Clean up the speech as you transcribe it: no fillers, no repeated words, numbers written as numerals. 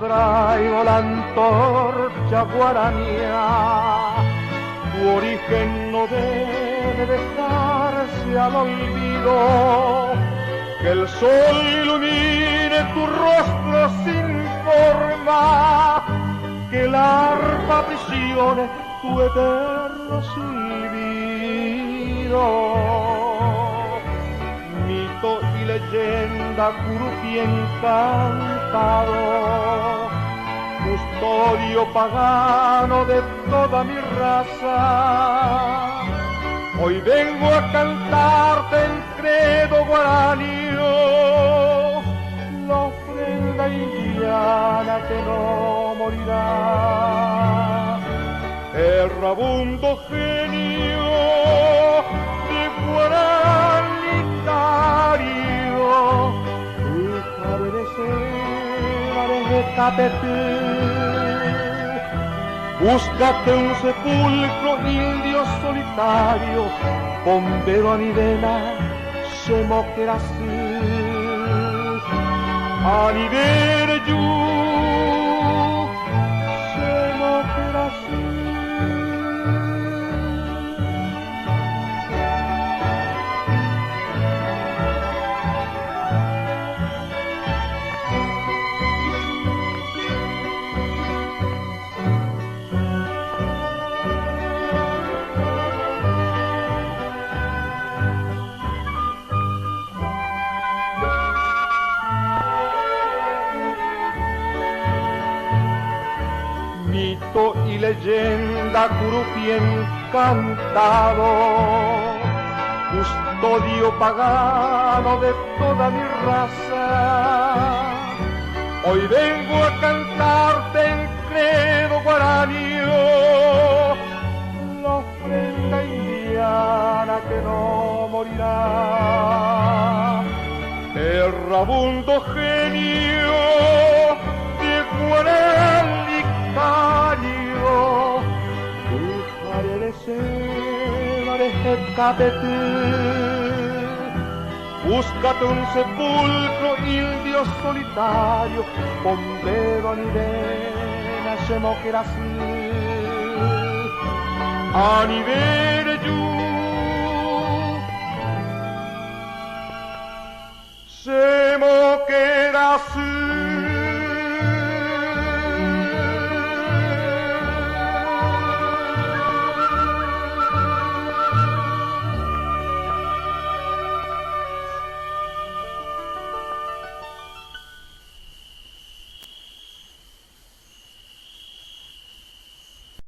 traigo la antorcha guaranía. Tu origen no debe dejarse al olvido, que el sol ilumine tu rostro sin forma, que el arpa aprisione tu eterno silbido. Mito y leyenda, curupí encantado, custodio pagano de toda mi raza. Hoy vengo a cantarte en credo guaranio, la ofrenda indiana que no morirá. Errabundo genio de guaranitario, hija de Catepí. Búscate un sepulcro, indio solitario, bombero a mi vena, se moquerasí. A nivel you, se moquerasí. Mito y leyenda, curupí encantado, custodio pagano de toda mi raza. Hoy vengo a cantarte en credo guaranio, la ofrenda indiana que no morirá. Errabundo genio de guaraní, búscate un sepulcro, indio solitario, bombero a nivena, se moquerasí. A nivel you.